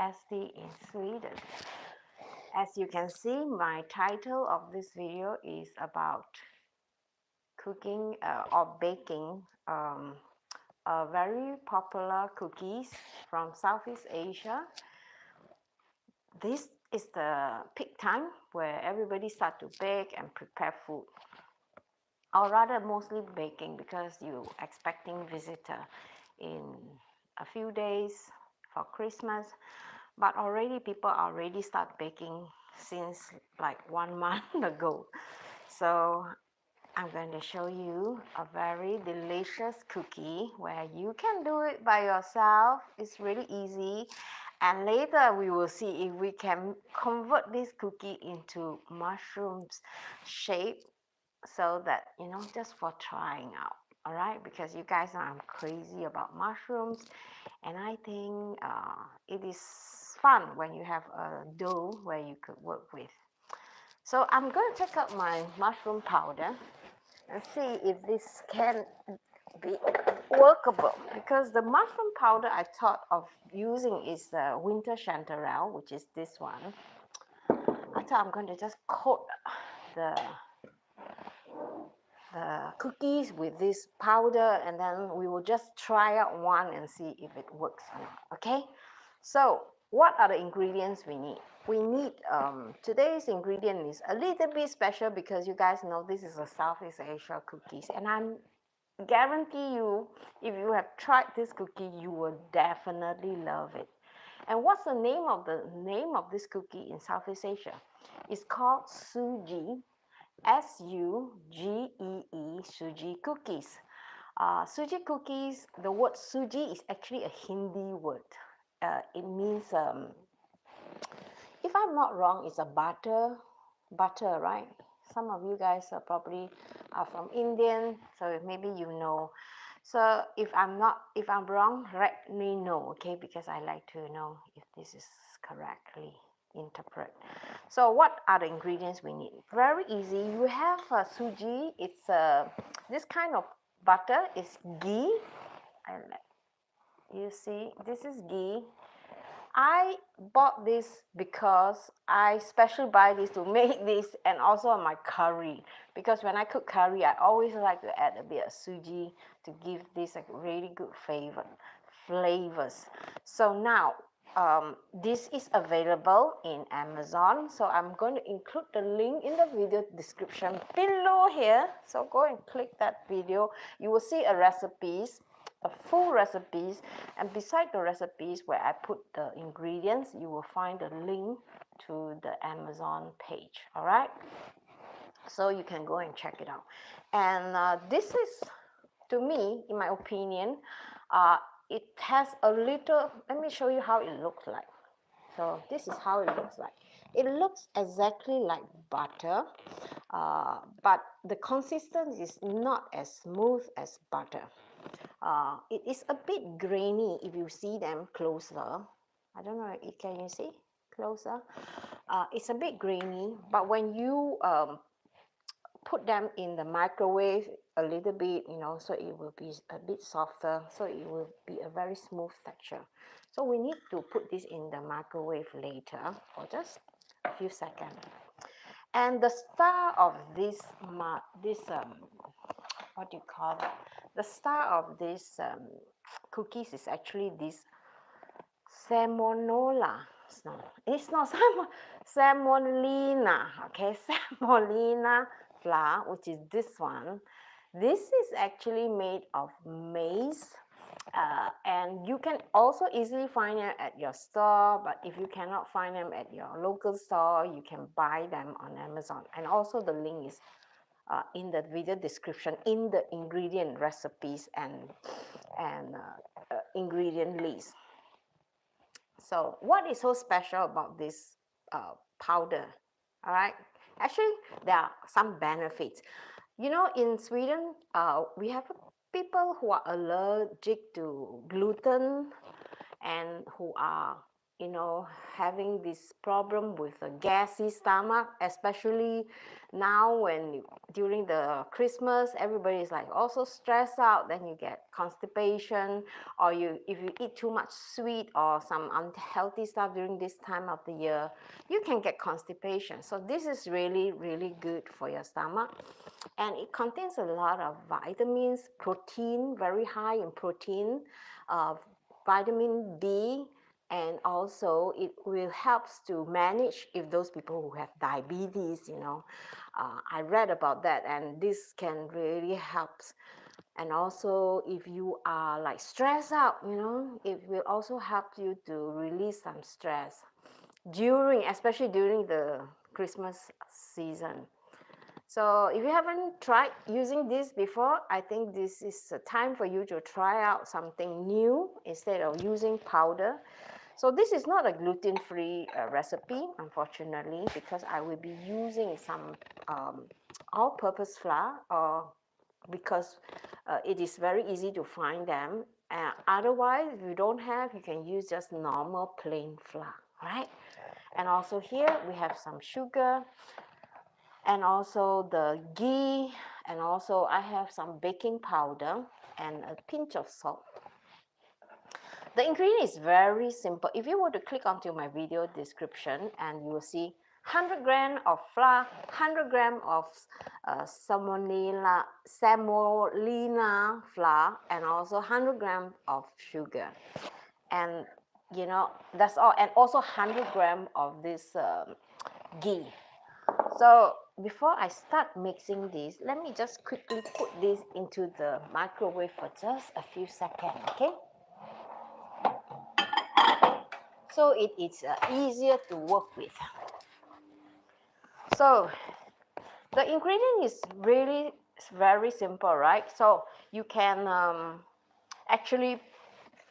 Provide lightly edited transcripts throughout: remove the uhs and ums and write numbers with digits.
festive in Sweden. As you can see, my title of this video is about cooking or baking very popular cookies from Southeast Asia. This is the peak time where everybody start to bake and prepare food, or rather mostly baking, because you expecting visitor in a few days for Christmas. But already people already start baking since like 1 month ago. So I'm going to show you a very delicious cookie where you can do it by yourself. It's really easy. And later we will see if we can convert this cookie into mushrooms shape, so that, you know, just for trying out. All right, because you guys know I'm crazy about mushrooms, and I think it is fun when you have a dough where you could work with. So I'm going to take out my mushroom powder and see if this can be workable, because the mushroom powder I thought of using is the winter chanterelle, which is this one. I thought I'm going to just coat the cookies with this powder, and then we will just try out one and see if it works or not. Okay, so what are the ingredients we need? We need today's ingredient is a little bit special, because you guys know this is a Southeast Asia cookies, and I'm guarantee you, if you have tried this cookie, you will definitely love it. And what's the name of this cookie in Southeast Asia? It's called Sugee. Sugee, Sugee cookies. Sugee cookies, the word Sugee is actually a Hindi word. It means, if I'm not wrong, it's a butter, right? Some of you guys are probably from Indian, so maybe you know. So if I'm wrong, let me know, okay? Because I like to know if this is correctly interpret. So what are the ingredients we need? Very easy. You have Sugee. It's this kind of butter is ghee. And you see, this is ghee. I bought this because I specially buy this to make this, and also on my curry, because when I cook curry, I always like to add a bit of Sugee to give this a really good flavors. So now this is available in Amazon, so I'm going to include the link in the video description below here. So go and click that video. You will see a full recipes, and beside the recipes where I put the ingredients, you will find a link to the Amazon page. All right, so you can go and check it out. And this is, to me, in my opinion, it has a little, let me show you how it looks like. So this is how it looks like. It looks exactly like butter, but the consistency is not as smooth as butter. It is a bit grainy if you see them closer. I don't know, can you see closer? It's a bit grainy, but when you put them in the microwave a little bit, you know, so it will be a bit softer, so it will be a very smooth texture. So we need to put this in the microwave later for just a few seconds. And the star of this what do you call it? The star of this cookies is actually this Semolina. No, it's not Semolina. Okay, Semolina flour, which is this one. This is actually made of maize, and you can also easily find them at your store. But if you cannot find them at your local store, you can buy them on Amazon. And also the link is in the video description, in the ingredient recipes and ingredient list. So what is so special about this powder? All right, actually there are some benefits. You know, in Sweden, we have people who are allergic to gluten and who are you know, having this problem with a gassy stomach, especially now when during the Christmas, everybody is like also stressed out, then you get constipation, or if you eat too much sweet or some unhealthy stuff during this time of the year, you can get constipation. So this is really, really good for your stomach. And it contains a lot of vitamins, protein, very high in protein, vitamin D, and also it will help to manage if those people who have diabetes, you know. I read about that, and this can really help. And also if you are like stressed out, you know, it will also help you to release some stress especially during the Christmas season. So if you haven't tried using this before, I think this is a time for you to try out something new instead of using powder. So this is not a gluten-free recipe, unfortunately, because I will be using some all-purpose flour, or because it is very easy to find them. Otherwise, if you don't have, you can use just normal plain flour, right? And also here we have some sugar, and also the ghee, and also I have some baking powder and a pinch of salt. The ingredient is very simple. If you were to click onto my video description, and you will see 100 gram of flour, 100 gram of semolina flour, and also 100 gram of sugar. And you know, that's all. And also 100 gram of this ghee. So before I start mixing this, let me just quickly put this into the microwave for just a few seconds, okay? So it is easier to work with. So the ingredient is really very simple, right? So you can actually,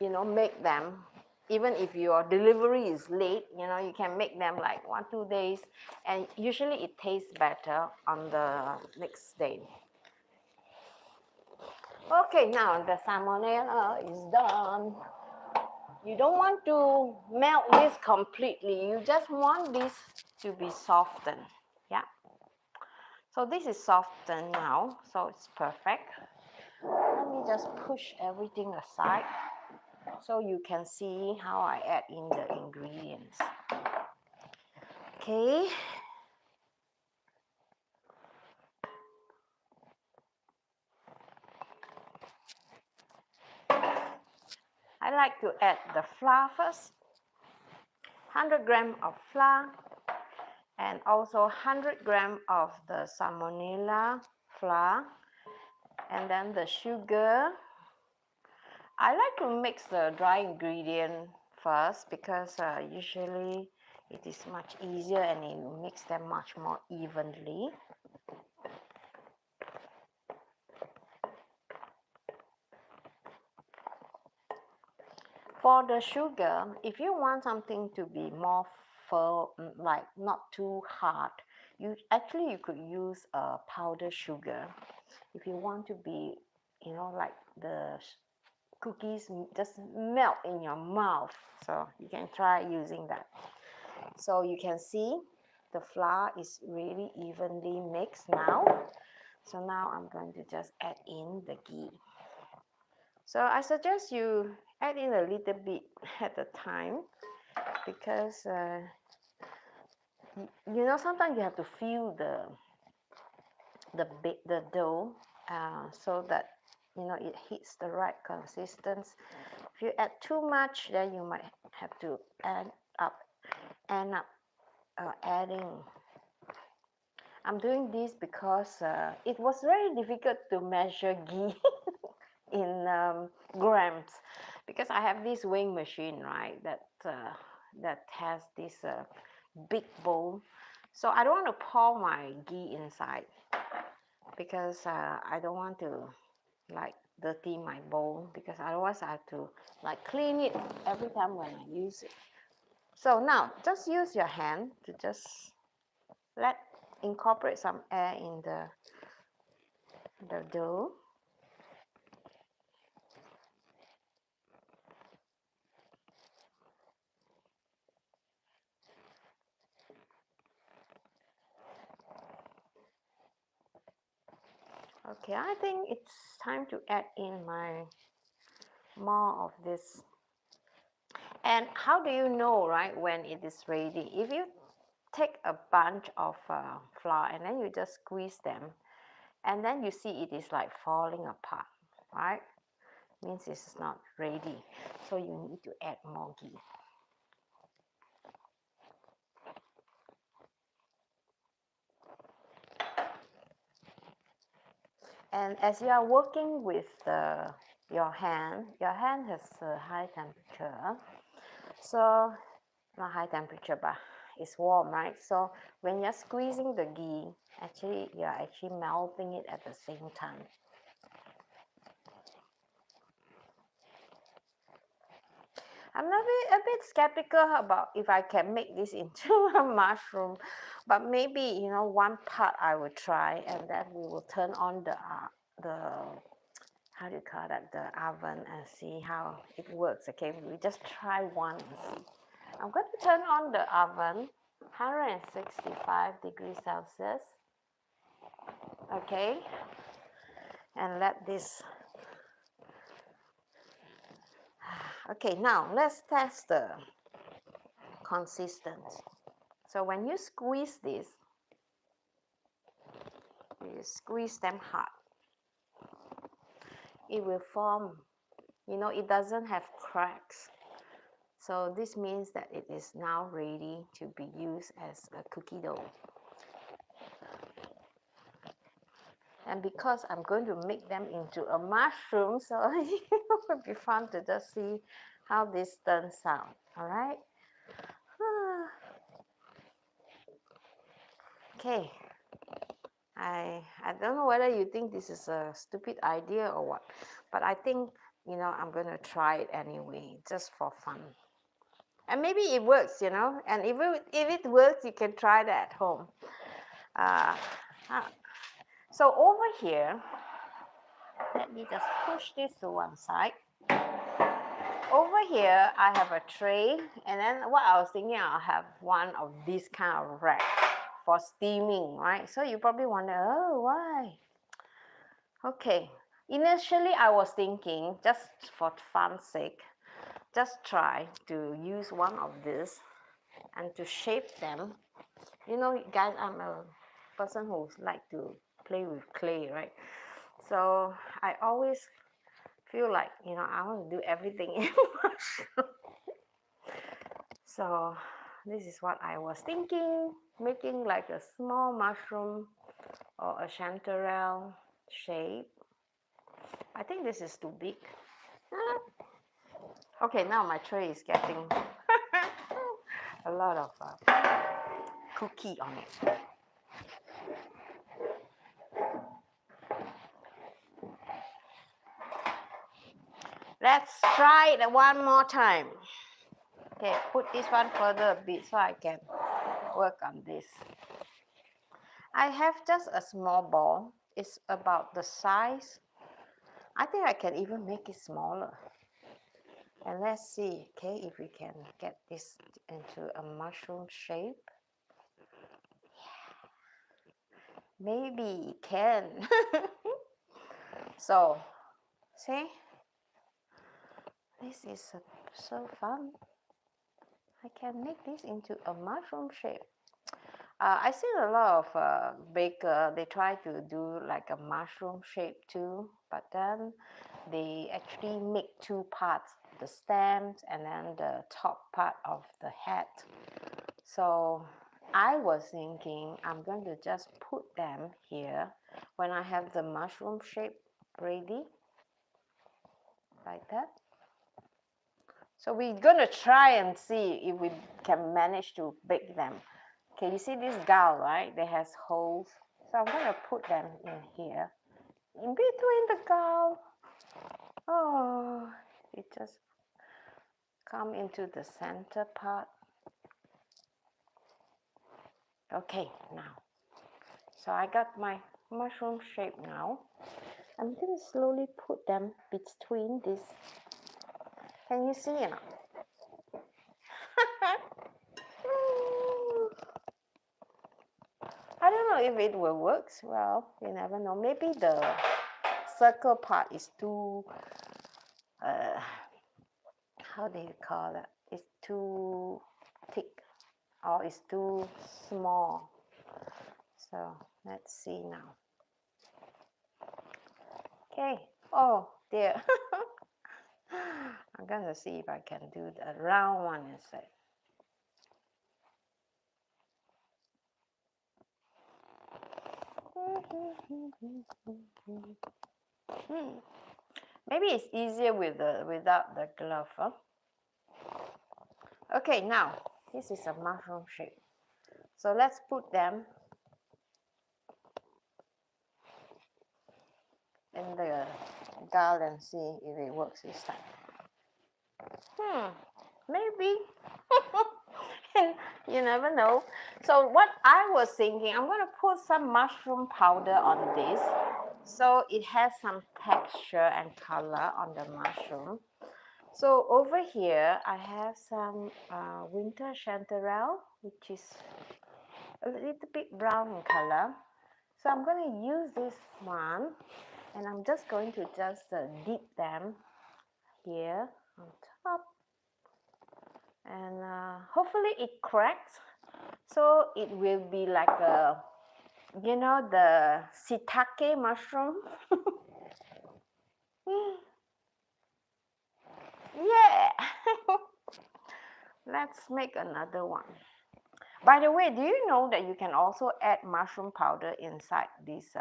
you know, make them, even if your delivery is late, you know, you can make them like 1-2 days, and usually it tastes better on the next day. Okay, now the salmonella is done. You don't want to melt this completely. You just want this to be softened. Yeah. So this is softened now, so it's perfect. Let me just push everything aside so you can see how I add in the ingredients. Okay. I like to add the flour first. 100 gram of flour, and also 100 gram of the salmonella flour, and then the sugar. I like to mix the dry ingredient first because usually it is much easier and it makes them much more evenly. For the sugar, if you want something to be more firm, like not too hard, you could use powdered sugar. If you want to be, you know, like the cookies just melt in your mouth, so you can try using that. So you can see the flour is really evenly mixed now. So now I'm going to just add in the ghee. So I suggest you add in a little bit at a time, because you know, sometimes you have to feel the dough so that, you know, it hits the right consistency. If you add too much, then you might have to end up adding. I'm doing this because it was very difficult to measure ghee in grams, because I have this weighing machine, right, that has this big bowl. So I don't want to pour my ghee inside, because I don't want to like dirty my bowl, because otherwise I have to like clean it every time when I use it. So now just use your hand to just incorporate some air in the dough. Okay, I think it's time to add in more of this. And how do you know, right, when it is ready? If you take a bunch of flour and then you just squeeze them, and then you see it is like falling apart, right? Means it's not ready. So you need to add more ghee. And as you are working with your hand has a high temperature. So, not high temperature, but it's warm, right? So when you're squeezing the ghee, actually you're actually melting it at the same time. I'm a bit skeptical about if I can make this into a mushroom, but maybe, you know, one part I will try, and then we will turn on the how do you call that, the oven, and see how it works. Okay, we just try one and see. I'm going to turn on the oven, 165 degrees Celsius. Okay, and let this. Okay, now let's test the consistency. So when you squeeze this, you squeeze them hard, it will form, you know, it doesn't have cracks. So this means that it is now ready to be used as a cookie dough. And because I'm going to make them into a mushroom, so it would be fun to just see how this turns out. All right. Okay. I don't know whether you think this is a stupid idea or what, but I think, you know, I'm going to try it anyway, just for fun. And maybe it works, you know, and if it works, you can try that at home. So over here, let me just push this to one side. Over here, I have a tray, and then what I was thinking, I'll have one of these kind of rack for steaming, right? So you probably wonder, oh, why? Okay, initially I was thinking, just for fun's sake, just try to use one of this and to shape them. You know, guys, I'm a person who like to play with clay, right? So I always feel like, you know, I want to do everything in mushroom. So this is what I was thinking, making like a small mushroom or a chanterelle shape. I think this is too big. Okay, now my tray is getting a lot of cookie on it. Let's try it one more time. Okay, put this one further a bit so I can work on this. I have just a small ball. It's about the size. I think I can even make it smaller. And let's see, okay, if we can get this into a mushroom shape. Maybe it can. So, see? This is so fun. I can make this into a mushroom shape. I see a lot of baker, they try to do like a mushroom shape too, but then they actually make two parts, the stems and then the top part of the head. So I was thinking I'm going to just put them here when I have the mushroom shape ready, like that. So we're going to try and see if we can manage to bake them. Okay, you see this gall, right? They has holes. So I'm going to put them in here, in between the gall. Oh, it just come into the center part. Okay, now. So I got my mushroom shape now. I'm going to slowly put them between this. Can you see it? I don't know if it will work. Well, you never know. Maybe the circle part is too, how do you call that? It's too thick or it's too small. So let's see now. Okay. Oh dear. I'm gonna see if I can do the round one instead. Maybe it's easier with without the glove, huh? Okay, now this is a mushroom shape. So let's put them in the gall and see if it works this time. Maybe. You never know. So what I was thinking, I'm going to put some mushroom powder on this, so it has some texture and color on the mushroom. So over here, I have some winter chanterelle, which is a little bit brown in color. So I'm going to use this one, and I'm just going to dip them here on top. And hopefully it cracks, so it will be like a, you know, the shiitake mushroom. Yeah. Let's make another one. By the way, do you know that you can also add mushroom powder inside this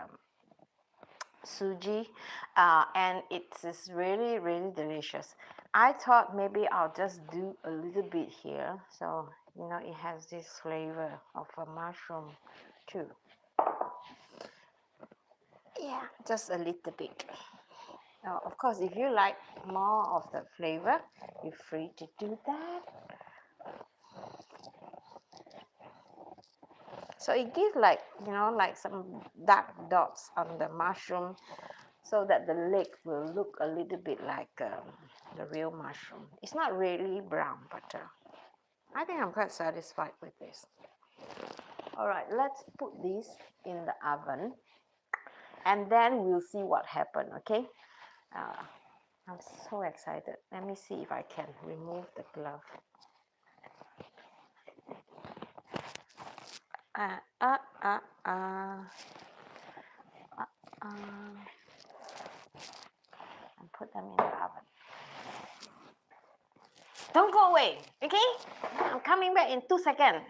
sugee, and it's really delicious. I thought maybe I'll just do a little bit here, so you know it has this flavor of a mushroom too. Yeah, just a little bit. Now, of course, if you like more of the flavor, you're free to do that. So it gives like, you know, like some dark dots on the mushroom, so that the leg will look a little bit like the real mushroom. It's not really brown, but I think I'm quite satisfied with this. All right, let's put this in the oven, and then we'll see what happened, okay? I'm so excited. Let me see if I can remove the glove. And put them in the oven. Don't go away, okay? I'm coming back in 2 seconds.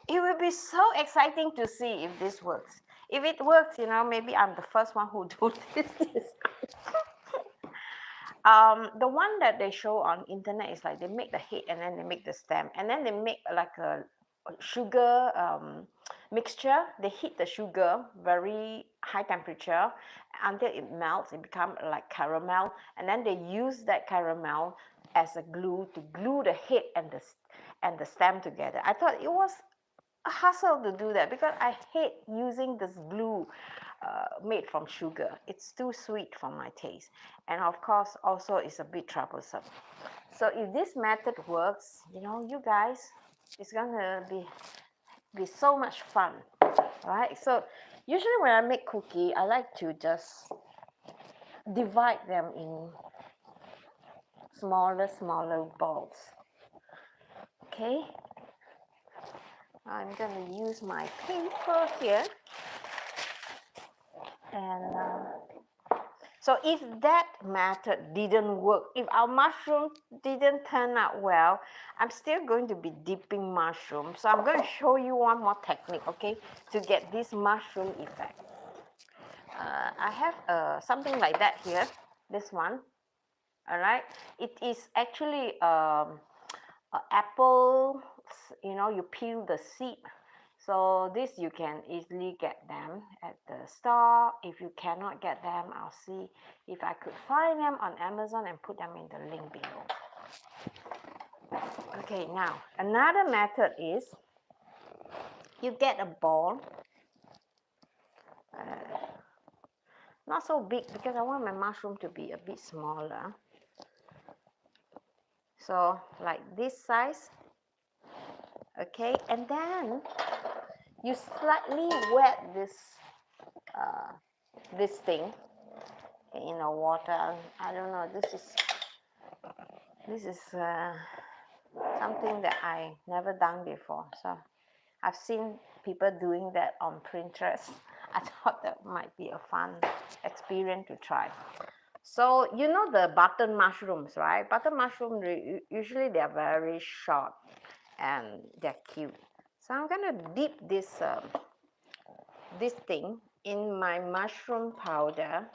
It will be so exciting to see if this works. If it works, you know, maybe I'm the first one who do this. The one that they show on internet is like they make the head and then they make the stem, and then they make like a sugar mixture. They heat the sugar very high temperature until it melts. It becomes like caramel, and then they use that caramel as a glue to glue the head and the stem together. I thought it was a hassle to do that because I hate using this glue made from sugar. It's too sweet for my taste, and of course also it's a bit troublesome. So if this method works, you know, you guys, it's gonna be so much fun, right? So usually when I make cookie, I like to just divide them in smaller balls. Okay, I'm gonna use my paper here. And so if that method didn't work, if our mushroom didn't turn out well, I'm still going to be dipping mushroom. So I'm going to show you one more technique, okay, to get this mushroom effect. I have something like that here, this one. All right, it is actually apple, you know, you peel the seed. So this you can easily get them at the store. If you cannot get them, I'll see if I could find them on Amazon and put them in the link below. Okay, now another method is you get a ball. Not so big because I want my mushroom to be a bit smaller. So like this size. Okay, and then you slightly wet this thing in the water. I don't know. This is something that I never done before. So I've seen people doing that on Pinterest. I thought that might be a fun experience to try. So you know the button mushrooms, right? Button mushrooms usually they are very short and they're cute. So I'm gonna dip this thing in my mushroom powder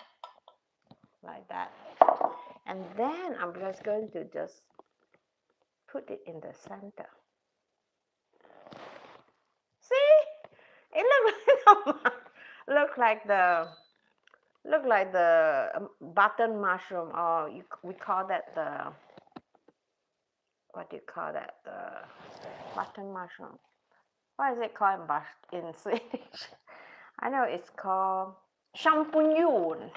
like that, and then I'm just going to just put it in the center. See, it look like the button mushroom, or we call that the, what do you call that, the button mushroom. What is it called in Swedish? I know it's called champignon.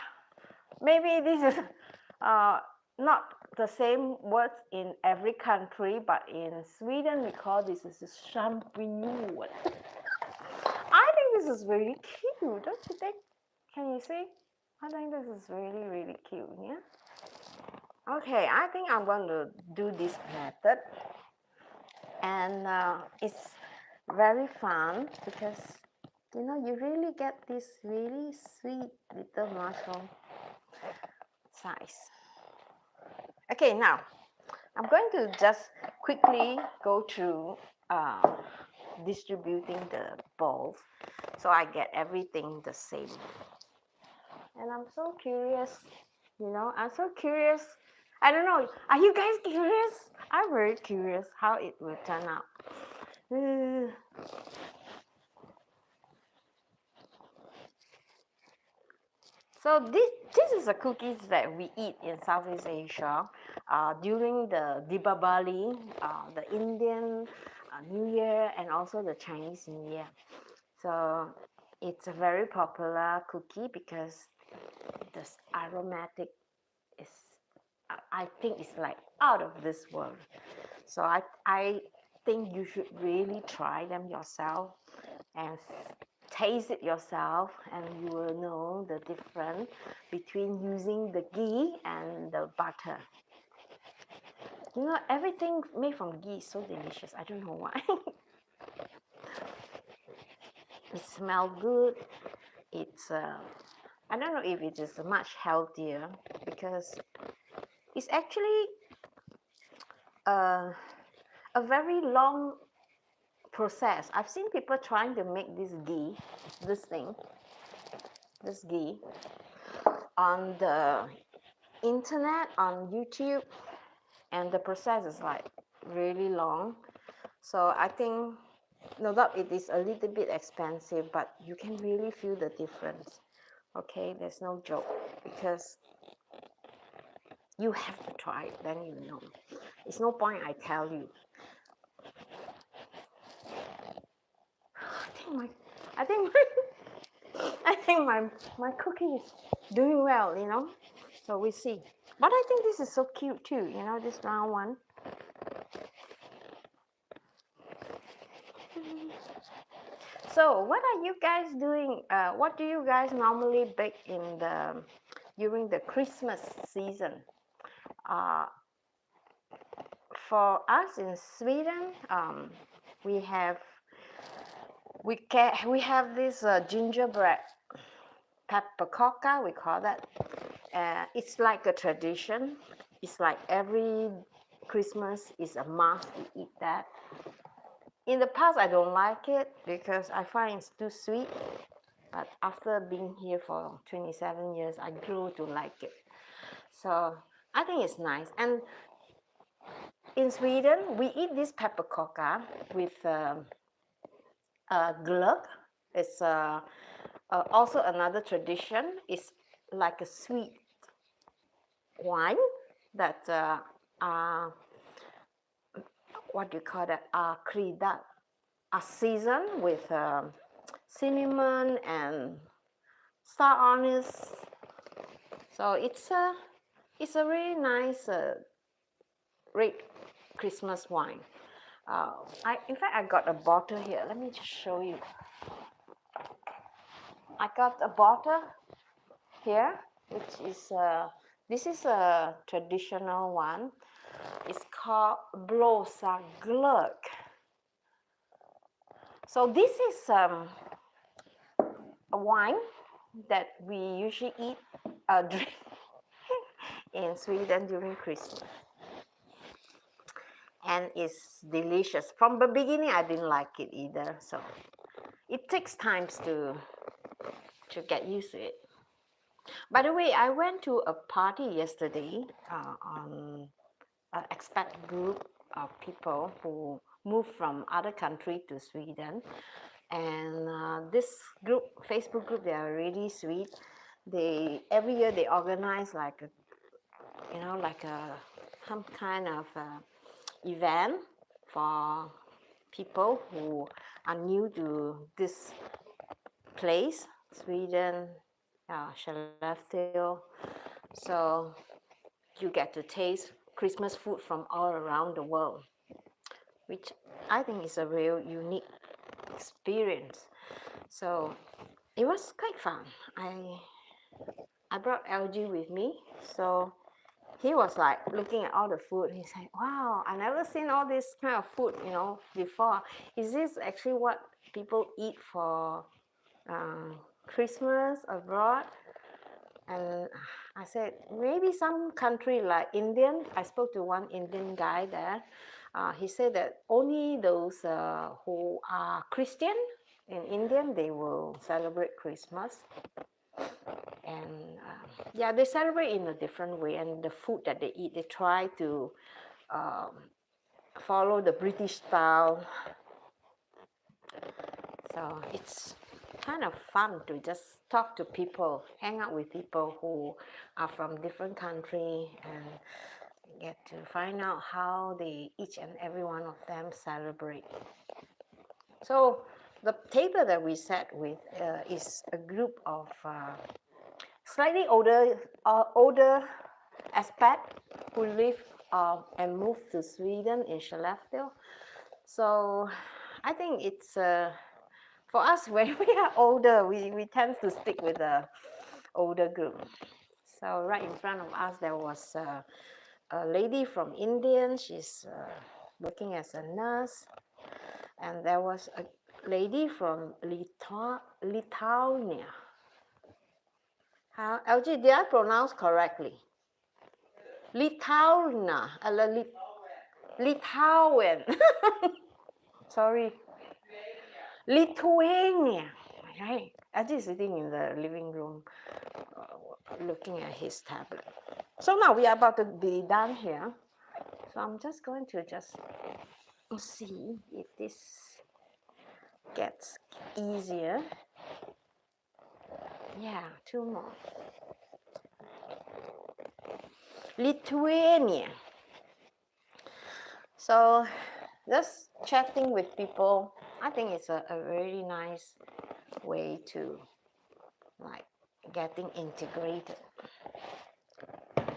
Maybe this is not the same words in every country, but in Sweden we call this is champignon. I think this is really cute, don't you think? Can you see? I think this is really, really cute, yeah? Okay, I think I'm going to do this method. And it's very fun because, you know, you really get this really sweet little mushroom size. Okay, now I'm going to just quickly go through distributing the bowls so I get everything the same. And I'm so curious, you know, I'm so curious. I don't know, are you guys curious? I'm very curious how it will turn out. So this is the cookies that we eat in Southeast Asia during the Deepavali, the Indian New Year, and also the Chinese New Year. So it's a very popular cookie because the aromatic is, I think it's like out of this world. So I think you should really try them yourself and taste it yourself, and you will know the difference between using the ghee and the butter. You know, everything made from ghee is so delicious. I don't know why. It smells good. It's I don't know if it is much healthier because it's actually a very long process. I've seen people trying to make this ghee on the internet, on YouTube, and the process is like really long. So I think, no doubt it is a little bit expensive, but you can really feel the difference. Okay, there's no joke, because you have to try it, then you know. It's no point I tell you. I think my cookie is doing well, you know. So we see. But I think this is so cute too, you know, this round one. So what are you guys doing? What do you guys normally bake during the Christmas season? For us in Sweden, we have this gingerbread pepperkaka, we call that. It's like a tradition. It's like every Christmas is a must to eat that. In the past, I don't like it because I find it's too sweet. But after being here for 27 years, I grew to like it. So I think it's nice. And in Sweden, we eat this pepperkaka with glögg. It's also another tradition. It's like a sweet wine that what do you call that? Krydda, seasoned with cinnamon and star anise So it's a really nice red Christmas wine. In fact, I got a bottle here. Let me just show you. I got a bottle here, which is this is a traditional one. It's called Versicolor. So this is a wine that we usually eat, drink in Sweden during Christmas, and it's delicious. From the beginning, I didn't like it either, so it takes time to get used to it. By the way, I went to a party yesterday on an expat group of people who moved from other country to Sweden, and this group, Facebook group, they are really sweet. They every year they organize like a, some kind of event for people who are new to this place, Sweden, Skellefteå. So you get to taste Christmas food from all around the world, which I think is a real unique experience. So it was quite fun. I brought LG with me, so he was like looking at all the food. He's like, "Wow, I never seen all this kind of food, before. Is this actually what people eat for Christmas abroad?" And I said, maybe some country like Indian. I spoke to one Indian guy there. He said that only those who are Christian in Indian, they will celebrate Christmas. And yeah, they celebrate in a different way. And the food that they eat, they try to follow the British style. So it's kind of fun to just talk to people, hang out with people who are from different country, and get to find out how each and every one of them celebrate. So the table that we sat with is a group of slightly older expat who live and moved to Sweden in Skellefteå. So I think it's for us, when we are older, we tend to stick with the older group. So right in front of us, there was a lady from India. She's working as a nurse. And there was a lady from Lithuania. LG, did I pronounce correctly? Lithuania. Lithuanian. Sorry. Lithuania. Right. LG is sitting in the living room looking at his tablet. So now we are about to be done here. So I'm just going to see if this gets easier. Yeah, two more. Lithuania. So just chatting with people, I think it's a very nice way to like getting integrated.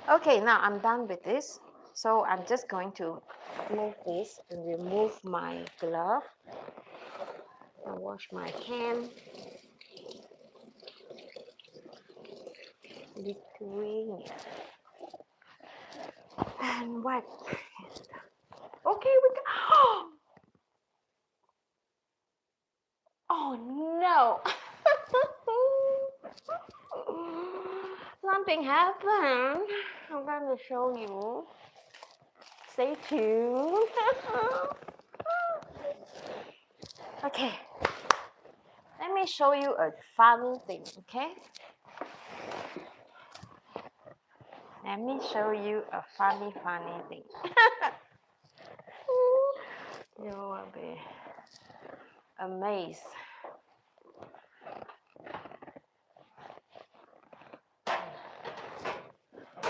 Okay, now I'm done with this. So I'm just going to move this and remove my glove. I'll wash my hand. Lithuania. And what? Okay, we go. Oh no! Something happened. I'm going to show you. Stay tuned. Okay. Let me show you a fun thing, okay? Let me show you a funny thing. You will be amazed.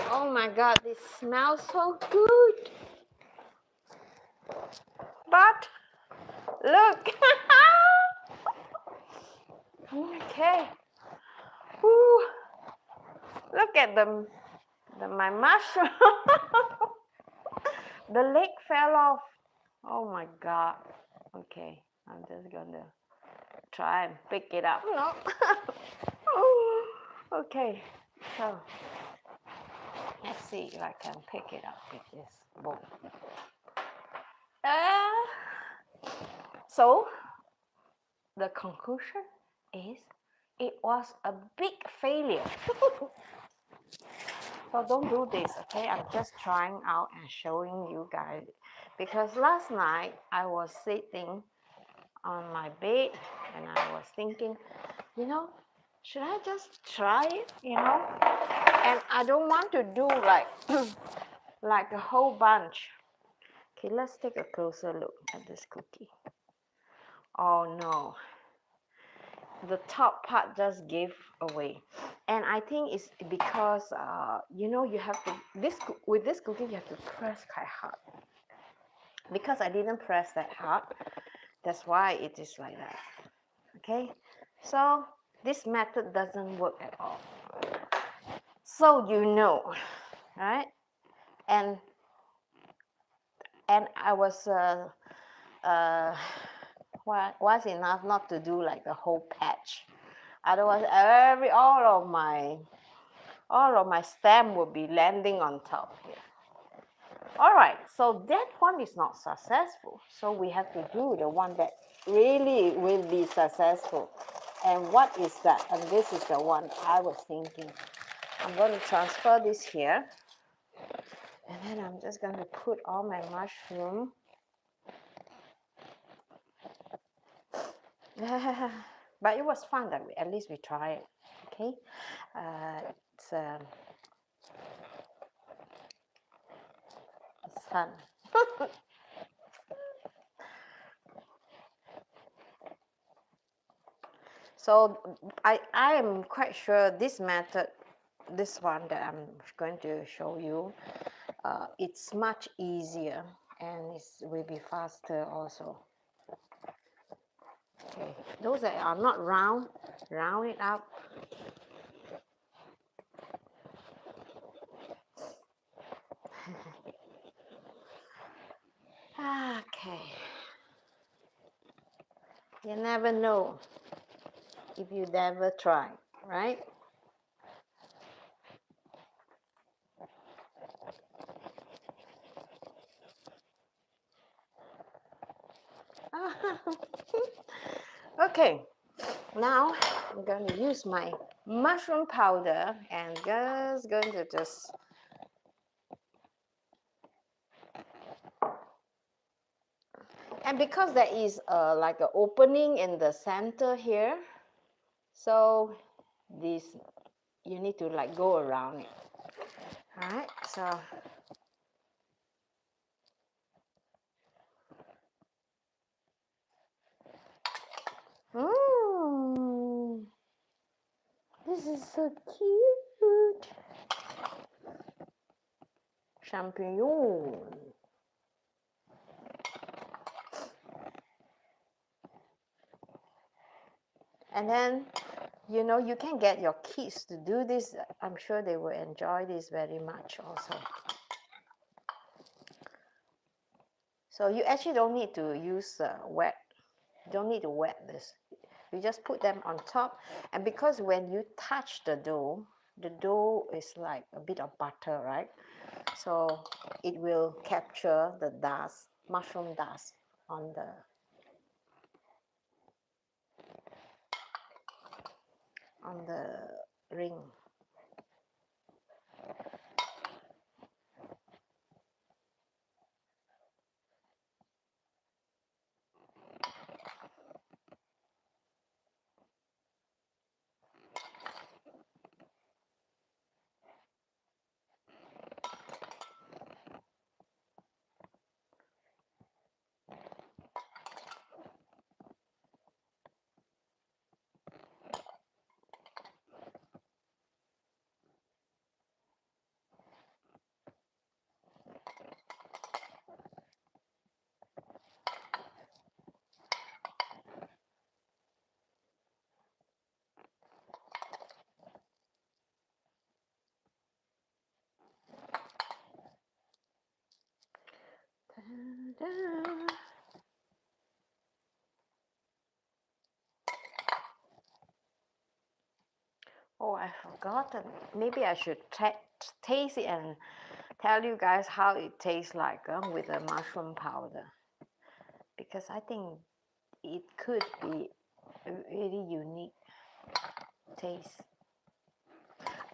Oh my God, this smells so good. But look. Okay. Woo. Look at my mushroom. The leg fell off. Oh my God. Okay, I'm just gonna try and pick it up. No. Okay, so let's see if I can pick it up with this bowl. So the conclusion is it was a big failure. So don't do this, okay? I'm just trying out and showing you guys. Because last night I was sitting on my bed and I was thinking, you know, should I just try it, you know? And I don't want to do like, like a whole bunch. Okay, let's take a closer look at this cookie. Oh no, the top part just gave away, and I think it's because you know, you have to with this cookie you have to press quite hard. Because I didn't press that hard, that's why it is like that. Okay, so this method doesn't work at all. So you know, right? And I was was enough not to do like the whole patch. Otherwise, all of my stem will be landing on top here. All right, so that one is not successful. So we have to do the one that really will be successful. And what is that? And this is the one I was thinking. I'm going to transfer this here. And then I'm just going to put all my mushroom. But it was fun that at least we tried it. Okay, it's fun. So I am quite sure this method, this one that I'm going to show you, it's much easier and it will be faster also. Okay, those that are not round, round it up. Okay, you never know if you never try, right? Okay, now I'm going to use my mushroom powder and just going to just and because there is like an opening in the center here, so this you need to like go around it. All right, so this is so cute. Champignon. And then, you know, you can get your kids to do this. I'm sure they will enjoy this very much also. So you actually don't need to use wet. You don't need to wet this. You just put them on top. And because when you touch the dough is like a bit of butter, right? So it will capture the dust, mushroom dust on the ring. Oh, I forgot. Maybe I should taste it and tell you guys how it tastes like with the mushroom powder, because I think it could be a really unique taste.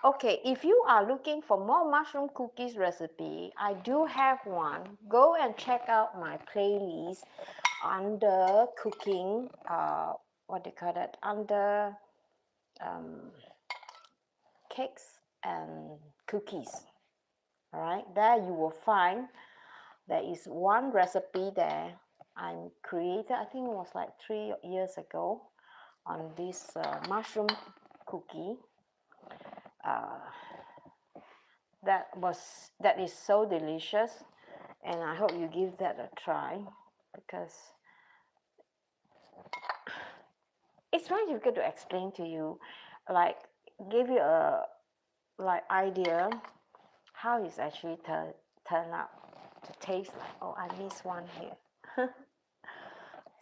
Okay, if you are looking for more mushroom cookies recipe, I do have one. Go and check out my playlist under cooking, what do you call that, under cakes and cookies. All right, there you will find there is one recipe there I created, I think it was like 3 years ago, on this mushroom cookie. That is so delicious, and I hope you give that a try, because it's very difficult to explain to you, like give you a idea how it's actually turn out to taste like. Oh, I missed one here.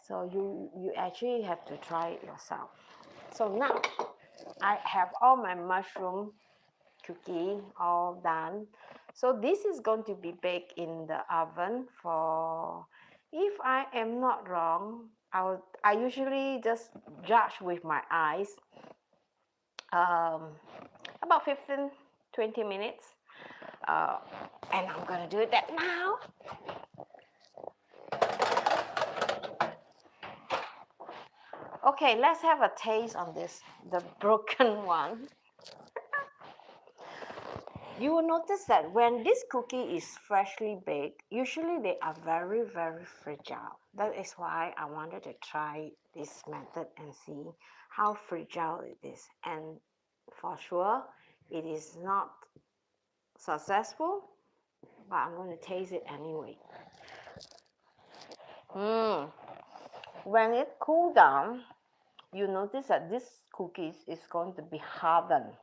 So you actually have to try it yourself. So now I have all my mushroom cookie all done. So this is going to be baked in the oven for, if I am not wrong, I usually just judge with my eyes, about 15-20 minutes, and I'm gonna do that now. Okay, let's have a taste on this, the broken one. You will notice that when this cookie is freshly baked, usually they are very, very fragile. That is why I wanted to try this method and see how fragile it is. And for sure, it is not successful, but I'm going to taste it anyway. When it cools down, you notice that this cookie is going to be hardened.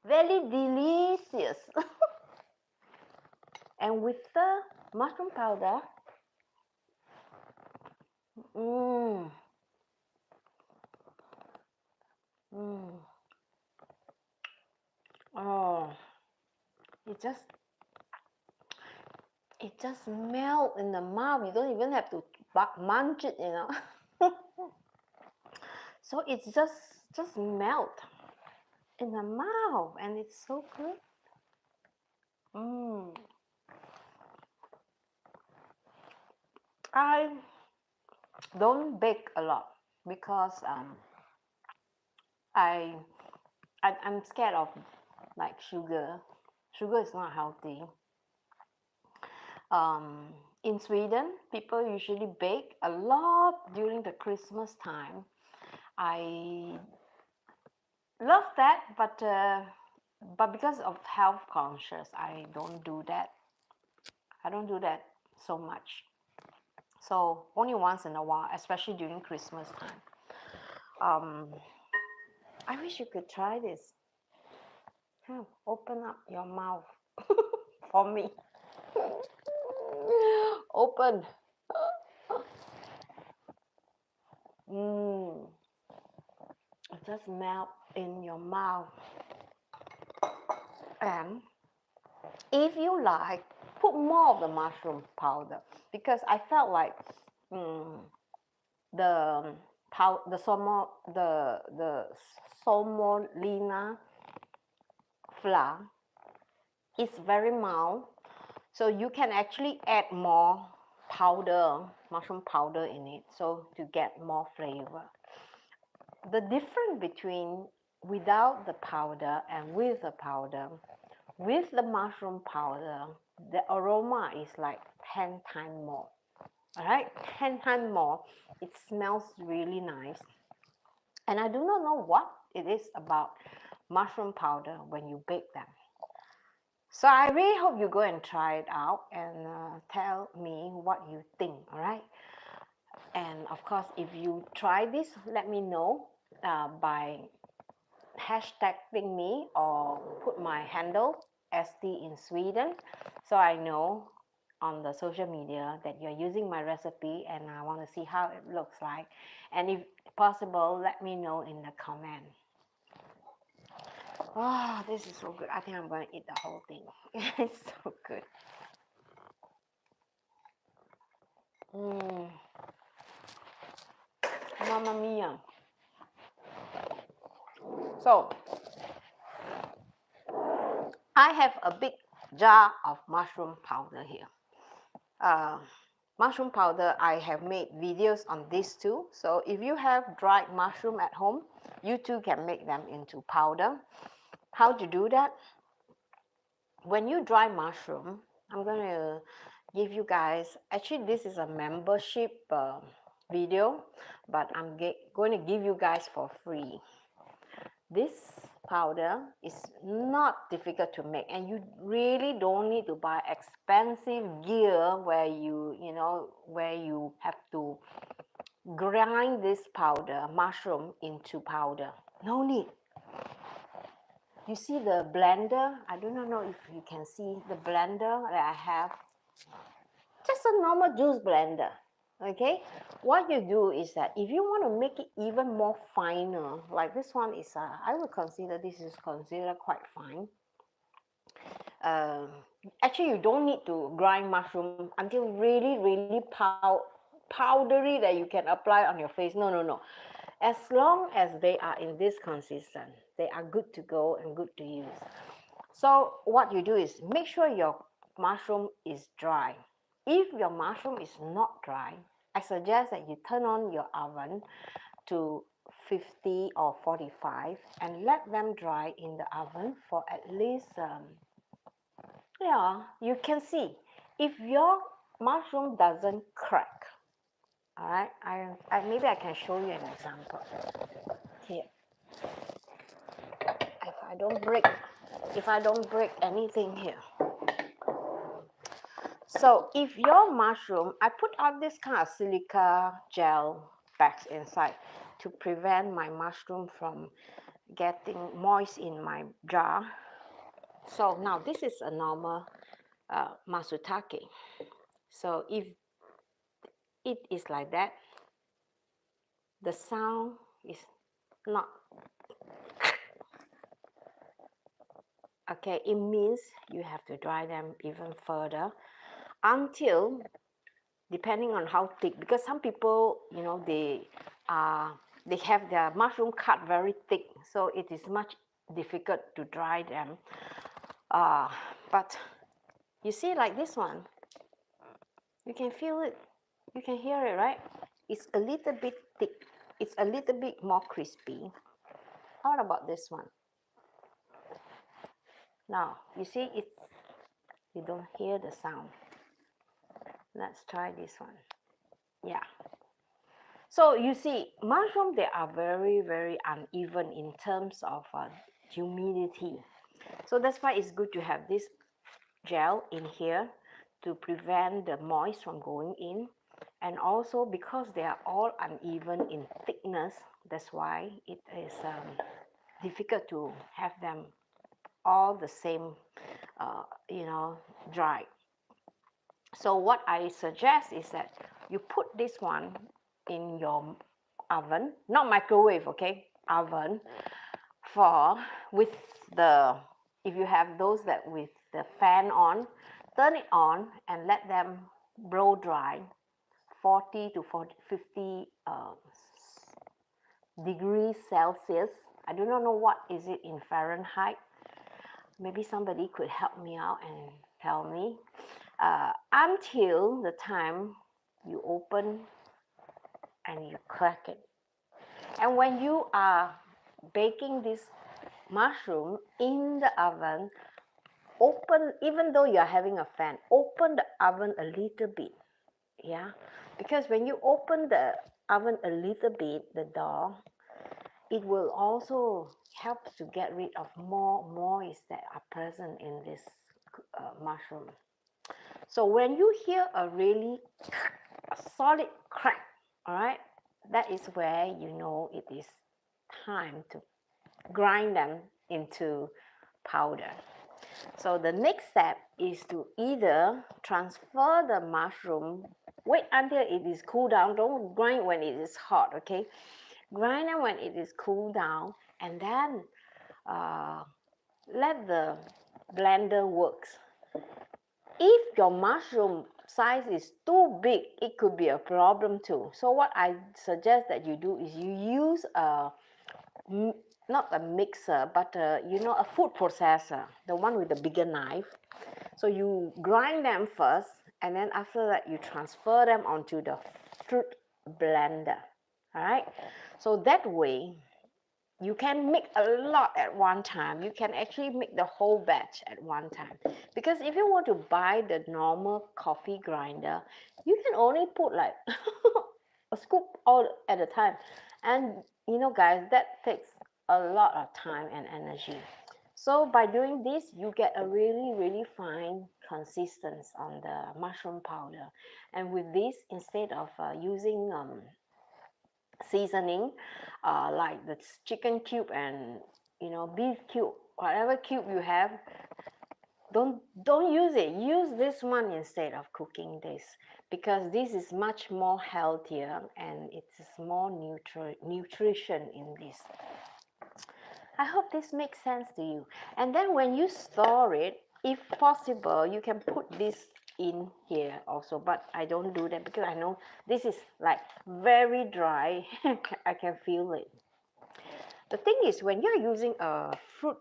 Very delicious. And with the mushroom powder, oh, it just melt in the mouth. You don't even have to munch it, you know. So it's just melt in the mouth, and it's so good. I don't bake a lot because I'm scared of like sugar. Sugar is not healthy. In Sweden, people usually bake a lot during the Christmas time. I love that, but because of health conscious, I don't do that. I don't do that so much. So only once in a while, especially during Christmas time. I wish you could try this. Open up your mouth for me. Open. It just melt in your mouth. And if you like, put more of the mushroom powder, because I felt like the Semolina flour is very mild, so you can actually add more powder, mushroom powder in it, so to get more flavor. The difference between without the powder and with the powder, with the mushroom powder, the aroma is like 10 times more. All right, 10 times more. It smells really nice. And I do not know what it is about mushroom powder when you bake them. So I really hope you go and try it out and tell me what you think, all right? And of course, if you try this, let me know by hashtagging me or put my handle ST in Sweden, so I know on the social media that you're using my recipe and I want to see how it looks like. And if possible, let me know in the comment. Oh, this is so good. I think I'm going to eat the whole thing. It's so good. Mamma mia. So, I have a big jar of mushroom powder here. Mushroom powder, I have made videos on this too. So if you have dried mushroom at home, you too can make them into powder. How to do that? When you dry mushroom, I'm going to give you guys, actually this is a membership video, but I'm going to give you guys for free. This powder is not difficult to make, and you really don't need to buy expensive gear where where you have to grind this powder, mushroom, into powder. No need. You see the blender? I do not know if you can see the blender that I have. Just a normal juice blender. Okay, what you do is that if you want to make it even more finer, like this one is, I would consider this is considered quite fine. Actually, you don't need to grind mushroom until really powdery that you can apply on your face. No, no, no. As long as they are in this consistent, they are good to go and good to use. So what you do is make sure your mushroom is dry. If your mushroom is not dry, I suggest that you turn on your oven to 50 or 45 and let them dry in the oven for at least, yeah, you can see if your mushroom doesn't crack. All right, maybe I can show you an example here. If I don't break anything here. So if your mushroom, I put out this kind of silica gel bags inside to prevent my mushroom from getting moist in my jar. So now this is a normal masutake. So if it is like that, the sound is not okay. It means you have to dry them even further until, depending on how thick, because some people, they have their mushroom cut very thick, so it is much difficult to dry them. But you see, like this one, you can feel it, you can hear it, right? It's a little bit thick, it's a little bit more crispy. How about this one? Now you see, you don't hear the sound. Let's try this one. Yeah. So you see, mushroom, they are very uneven in terms of humidity. So that's why it's good to have this gel in here to prevent the moist from going in. And also because they are all uneven in thickness, that's why it is difficult to have them all the same, dry. So what I suggest is that you put this one in your oven, not microwave, okay, oven, with the, if you have those that with the fan on, turn it on and let them blow dry 40 to 50 degrees Celsius. I do not know what is it in Fahrenheit. Maybe somebody could help me out and tell me. Until the time you open and you crack it. And when you are baking this mushroom in the oven, open, even though you're having a fan, open the oven a little bit. Yeah, because when you open the oven a little bit, the door, it will also help to get rid of more moist that are present in this mushroom. So when you hear a solid crack, all right, that is where you know it is time to grind them into powder. So the next step is to either transfer the mushroom, wait until it is cool down, don't grind when it is hot, okay? Grind them when it is cool down, and then let the blender works. If your mushroom size is too big, it could be a problem too. So what I suggest that you do is you use not a mixer, but a food processor, the one with the bigger knife. So you grind them first, and then after that you transfer them onto the fruit blender. All right. So that way you can make a lot at one time. You can actually make the whole batch at one time. Because if you want to buy the normal coffee grinder, you can only put like a scoop all at a time. And guys, that takes a lot of time and energy. So by doing this, you get a really, really fine consistency on the mushroom powder. And with this, instead of using seasoning, like the chicken cube and beef cube, whatever cube you have, don't use it. Use this one instead of cooking this, because this is much more healthier and it's more nutrition in this. I hope this makes sense to you. And then when you store it, if possible, you can put this in here also, but I don't do that because I know this is like very dry. I can feel it. The thing is, when you're using a fruit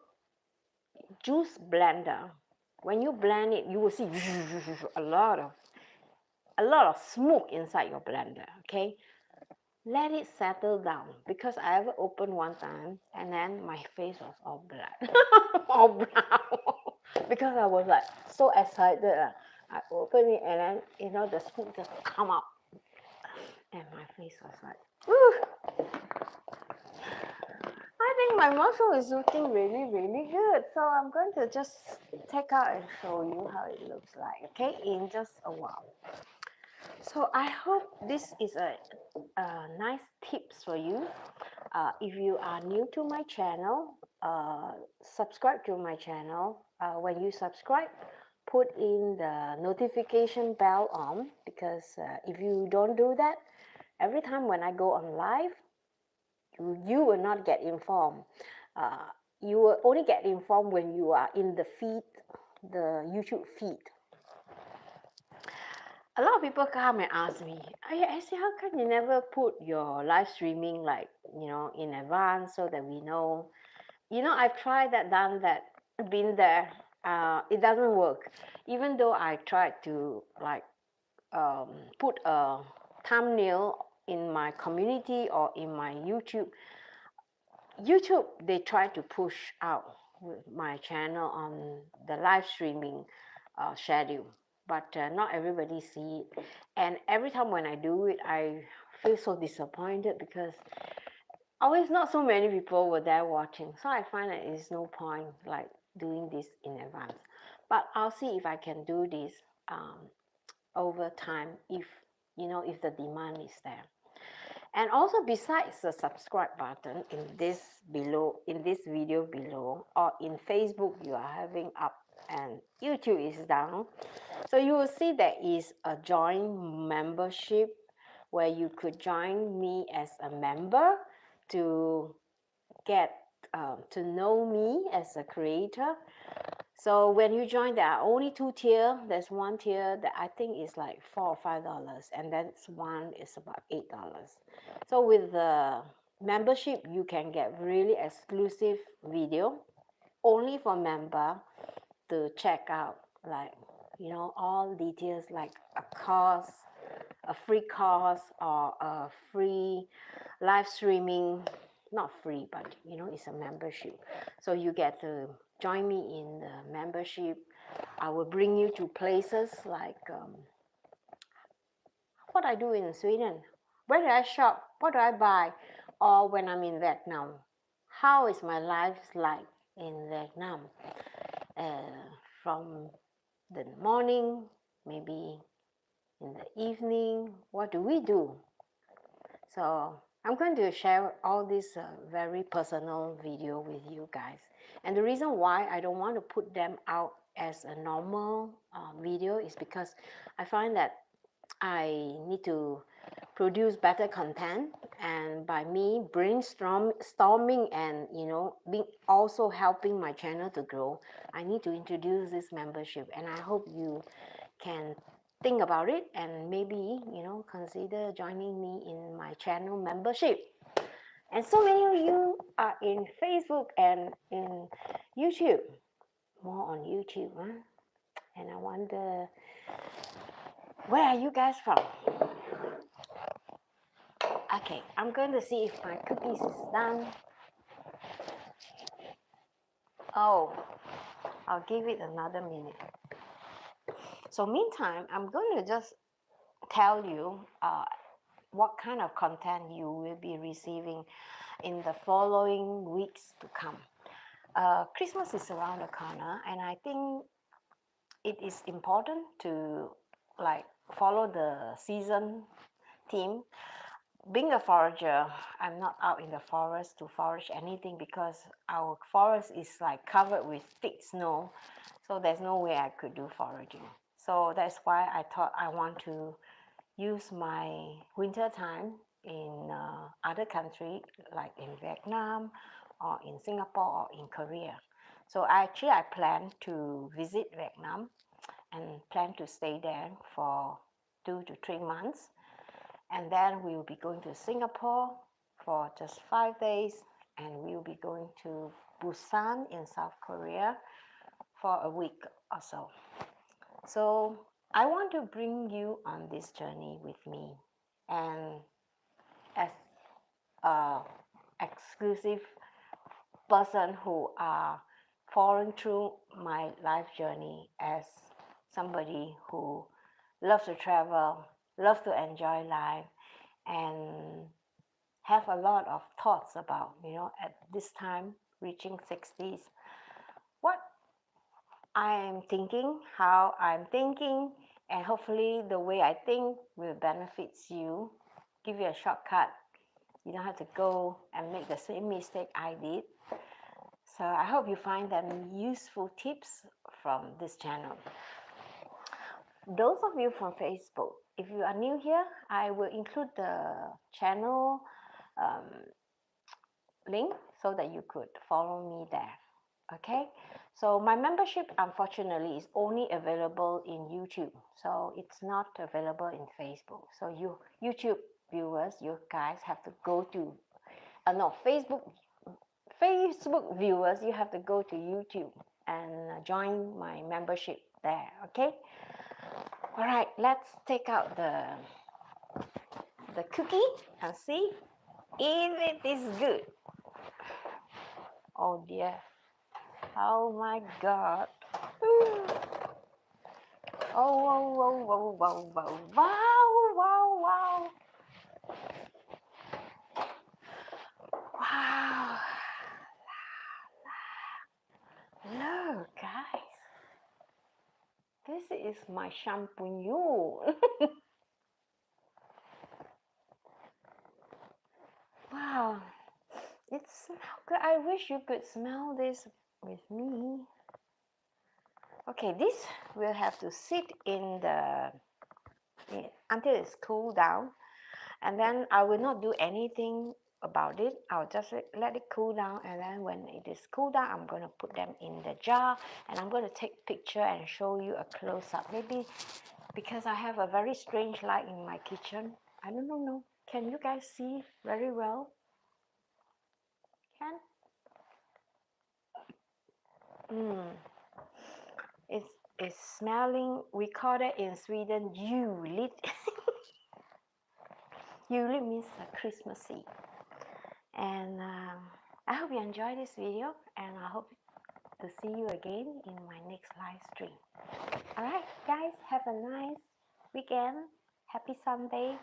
juice blender, when you blend it, you will see a lot of smoke inside your blender. Okay, let it settle down, because I ever opened one time and then my face was all black, all brown, because I was like so excited. I opened it and then the smoke just come out, and my face was like, ooh. I think my mushroom is looking really, really good. So I'm going to just take out and show you how it looks like, okay, in just a while. So I hope this is a nice tips for you. If you are new to my channel, subscribe to my channel. When you subscribe, put in the notification bell on, because if you don't do that, every time when I go on live, you will not get informed. You will only get informed when you are in the feed, the YouTube feed. A lot of people come and ask me, I say, how come you never put your live streaming like, in advance so that we know? I've tried that, done that, been there. It doesn't work. Even though I tried to like put a thumbnail in my community or in my YouTube, they try to push out with my channel on the live streaming schedule, but not everybody see it. And every time when I do it, I feel so disappointed, because always not so many people were there watching. So I find that it's no point like doing this in advance. But I'll see if I can do this over time, if the demand is there. And also, besides the subscribe button in this video below, or in Facebook you are having up and YouTube is down, so you will see there is a join membership, where you could join me as a member to get to know me as a creator. So when you join, there are only two tiers. There's one tier that I think is like $4 or $5, and then one is about $8. So with the membership, you can get really exclusive video only for member to check out, like all details, like a course, a free course, or a free live streaming. Not free, but it's a membership. So you get to join me in the membership. I will bring you to places like what I do in Sweden. Where do I shop? What do I buy? Or when I'm in Vietnam, how is my life like in Vietnam? From the morning, maybe in the evening, what do we do? So I'm going to share all this very personal video with you guys. And the reason why I don't want to put them out as a normal video is because I find that I need to produce better content, and by me brainstorming and being also helping my channel to grow, I need to introduce this membership, and I hope you can think about it and maybe consider joining me in my channel membership. And so many of you are in Facebook and in YouTube, more on YouTube, huh? And I wonder, where are you guys from? Okay, I'm going to see if my cookies is done. Oh, I'll give it another minute. So meantime, I'm going to just tell you what kind of content you will be receiving in the following weeks to come. Christmas is around the corner, and I think it is important to follow the season theme. Being a forager, I'm not out in the forest to forage anything because our forest is covered with thick snow, so there's no way I could do foraging. So that's why I thought I want to use my winter time in other countries, like in Vietnam or in Singapore or in Korea. So I plan to visit Vietnam and plan to stay there for 2 to 3 months. And then we will be going to Singapore for just 5 days, and we will be going to Busan in South Korea for a week or so. So I want to bring you on this journey with me, and as an exclusive person who are following through my life journey as somebody who loves to travel, loves to enjoy life, and have a lot of thoughts about, at this time, reaching 60s, what I'm thinking, how I'm thinking, and hopefully the way I think will benefit you, give you a shortcut. You don't have to go and make the same mistake I did. So I hope you find them useful tips from this channel. Those of you from Facebook, if you are new here, I will include the channel link so that you could follow me there. Okay, so my membership unfortunately is only available in YouTube, so it's not available in Facebook. So you YouTube viewers, you guys have to go to no, Facebook viewers, you have to go to YouTube and join my membership there. Okay, all right, let's take out the cookie and see if it is good. Oh dear. Oh my God. Oh, whoa, whoa, whoa, whoa, whoa, wow, wow, wow. Wow. Look, guys. This is my champignon. Wow. It smells good. I wish you could smell this with me. Okay, this will have to sit in the until it's cooled down, and then I will not do anything about it. I'll just let it cool down, and then when it is cooled down, I'm going to put them in the jar, and I'm going to take picture and show you a close-up. Maybe because I have a very strange light in my kitchen. I don't know. Can you guys see very well? Can? It's smelling, we call that in Sweden, juligt. Juligt means Christmassy. And I hope you enjoy this video, and I hope to see you again in my next live stream. Alright guys, have a nice weekend. Happy Sunday.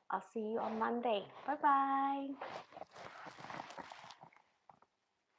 I'll see you on Monday. Bye bye.